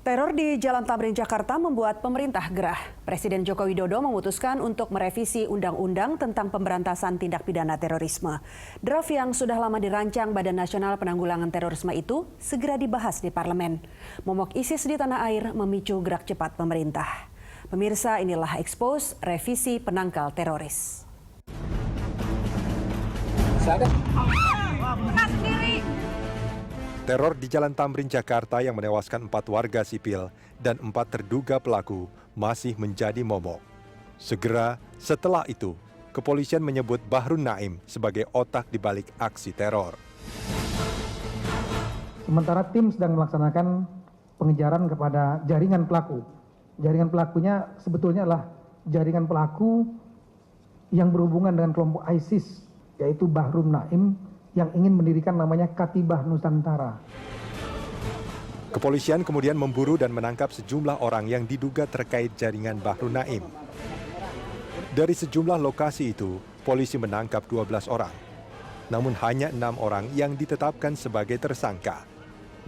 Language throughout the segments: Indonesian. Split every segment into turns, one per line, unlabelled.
Teror di Jalan Tamrin, Jakarta membuat pemerintah gerah. Presiden Joko Widodo memutuskan untuk merevisi Undang-Undang tentang Pemberantasan Tindak Pidana Terorisme. Draft yang sudah lama dirancang Badan Nasional Penanggulangan Terorisme itu segera dibahas di parlemen. Momok ISIS di tanah air memicu gerak cepat pemerintah. Pemirsa, inilah Expose revisi penangkal teroris.
Teror di Jalan Tamrin, Jakarta yang menewaskan 4 warga sipil dan 4 terduga pelaku masih menjadi momok. Segera setelah itu, kepolisian menyebut Bahrun Naim sebagai otak di balik aksi teror.
Sementara tim sedang melaksanakan pengejaran kepada jaringan pelaku. Jaringan pelakunya sebetulnya adalah jaringan pelaku yang berhubungan dengan kelompok ISIS, yaitu Bahrun Naim, yang ingin mendirikan namanya Katibah Nusantara.
Kepolisian kemudian memburu dan menangkap sejumlah orang yang diduga terkait jaringan Bahrun Naim. Dari sejumlah lokasi itu, polisi menangkap 12 orang. Namun hanya 6 orang yang ditetapkan sebagai tersangka.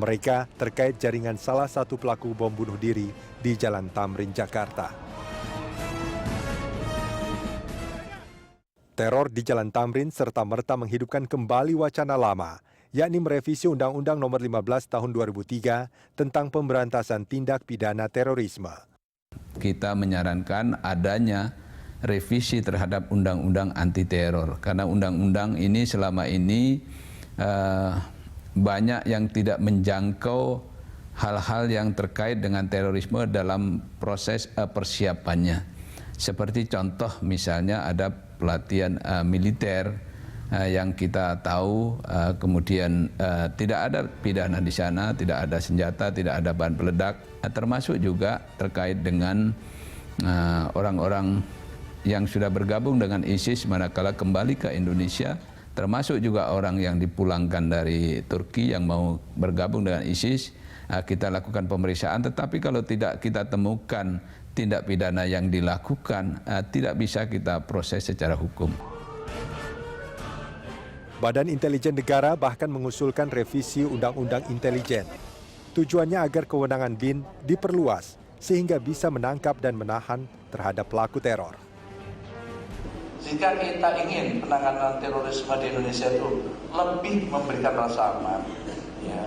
Mereka terkait jaringan salah satu pelaku bom bunuh diri di Jalan Tamrin, Jakarta. Teror di Jalan Tamrin serta-merta menghidupkan kembali wacana lama, yakni merevisi Undang-Undang Nomor 15 Tahun 2003 tentang Pemberantasan Tindak Pidana Terorisme.
Kita menyarankan adanya revisi terhadap Undang-Undang Anti Teror, karena Undang-Undang ini selama ini banyak yang tidak menjangkau hal-hal yang terkait dengan terorisme dalam proses persiapannya. Seperti contoh misalnya ada pelatihan militer yang kita tahu, kemudian tidak ada pidana di sana, tidak ada senjata, tidak ada bahan peledak, termasuk juga terkait dengan orang-orang yang sudah bergabung dengan ISIS manakala kembali ke Indonesia, termasuk juga orang yang dipulangkan dari Turki yang mau bergabung dengan ISIS. Kita lakukan pemeriksaan, tetapi kalau tidak kita temukan tindak pidana yang dilakukan, tidak bisa kita proses secara hukum.
Badan Intelijen Negara bahkan mengusulkan revisi Undang-Undang Intelijen. Tujuannya agar kewenangan BIN diperluas sehingga bisa menangkap dan menahan terhadap pelaku teror.
Jika kita ingin penanganan terorisme di Indonesia itu lebih memberikan rasa aman, ya,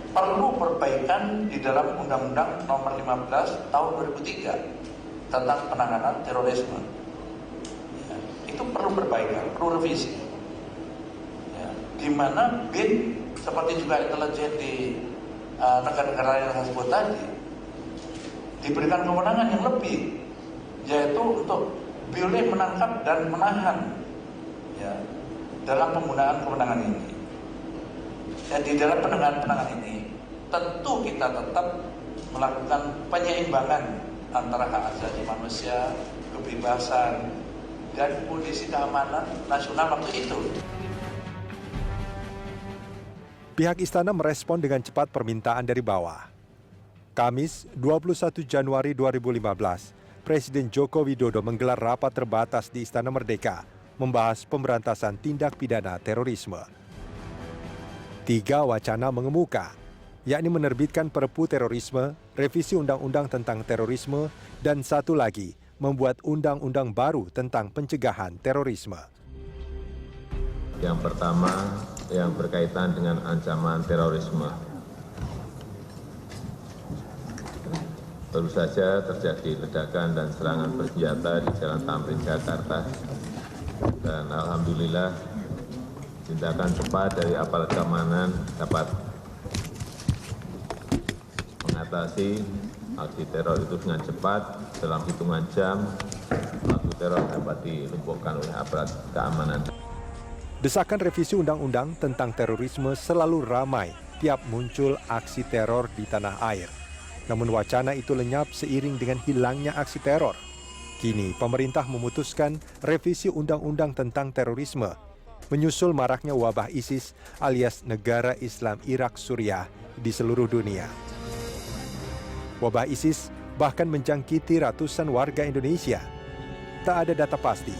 perlu perbaikan di dalam Undang-Undang Nomor 15 Tahun 2003 tentang penanganan terorisme. Ya, itu perlu perbaikan, perlu revisi. Ya, di mana BIN seperti juga intelijen di negara-negara yang saya sebut tadi diberikan kewenangan yang lebih, yaitu untuk boleh menangkap dan menahan, ya, dalam penggunaan kewenangan ini. Dan di dalam penanganan ini tentu kita tetap melakukan penyeimbangan antara hak asasi manusia, kebebasan, dan kondisi keamanan nasional waktu itu.
Pihak istana merespon dengan cepat permintaan dari bawah. Kamis, 21 Januari 2015, Presiden Joko Widodo menggelar rapat terbatas di Istana Merdeka membahas pemberantasan tindak pidana terorisme. 3 wacana mengemuka, yakni menerbitkan Perpu Terorisme, revisi Undang-Undang tentang Terorisme, dan satu lagi, membuat undang-undang baru tentang pencegahan terorisme.
Yang pertama, yang berkaitan dengan ancaman terorisme. Baru saja terjadi ledakan dan serangan bersenjata di Jalan Tamrin, Jakarta. Dan alhamdulillah, tindakan cepat dari aparat keamanan dapat mengatasi aksi teror itu dengan cepat. Dalam hitungan jam, pelaku teror dapat dilumpuhkan oleh aparat keamanan.
Desakan revisi undang-undang tentang terorisme selalu ramai tiap muncul aksi teror di tanah air. Namun wacana itu lenyap seiring dengan hilangnya aksi teror. Kini pemerintah memutuskan revisi undang-undang tentang terorisme menyusul maraknya wabah ISIS alias Negara Islam Irak Suriah di seluruh dunia. Wabah ISIS bahkan menjangkiti ratusan warga Indonesia. Tak ada data pasti,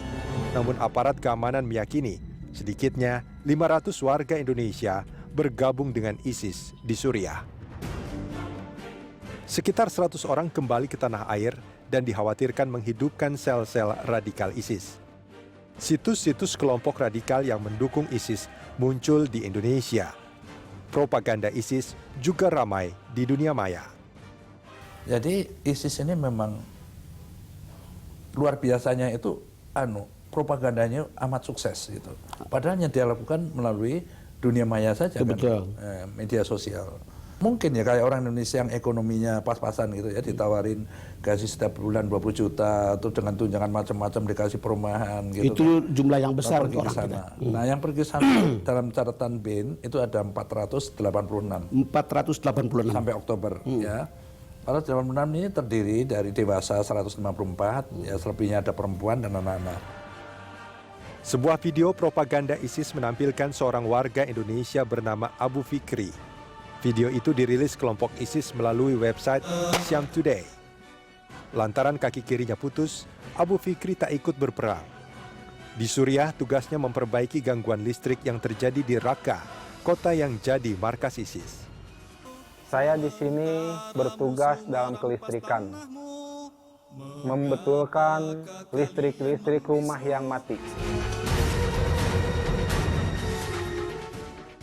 namun aparat keamanan meyakini sedikitnya 500 warga Indonesia bergabung dengan ISIS di Suriah. Sekitar 100 orang kembali ke tanah air dan dikhawatirkan menghidupkan sel-sel radikal ISIS. Situs-situs kelompok radikal yang mendukung ISIS muncul di Indonesia. Propaganda ISIS juga ramai di dunia maya.
Jadi ISIS ini memang luar biasanya itu propagandanya amat sukses gitu. Padahal yang dia lakukan melalui dunia maya saja kan, media sosial. Mungkin ya kayak orang Indonesia yang ekonominya pas-pasan gitu ya, ditawarin gaji setiap bulan 20 juta atau dengan tunjangan macam-macam dikasih perumahan gitu.
Itu kan jumlah yang besar
pergi ke sana. Nah, yang pergi sana dalam catatan BIN itu ada 486.
486
sampai Oktober ya. 486 ini terdiri dari dewasa 154, ya selebihnya ada perempuan dan anak-anak.
Sebuah video propaganda ISIS menampilkan seorang warga Indonesia bernama Abu Fikri. Video itu dirilis kelompok ISIS melalui website Syam Today. Lantaran kaki kirinya putus, Abu Fikri tak ikut berperang. Di Suriah, tugasnya memperbaiki gangguan listrik yang terjadi di Raqqa, kota yang jadi markas ISIS.
Saya di sini bertugas dalam kelistrikan, membetulkan listrik rumah yang mati.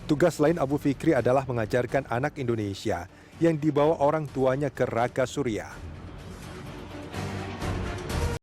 Tugas lain Abu Fikri adalah mengajarkan anak Indonesia yang dibawa orang tuanya ke Raqqa, Suriah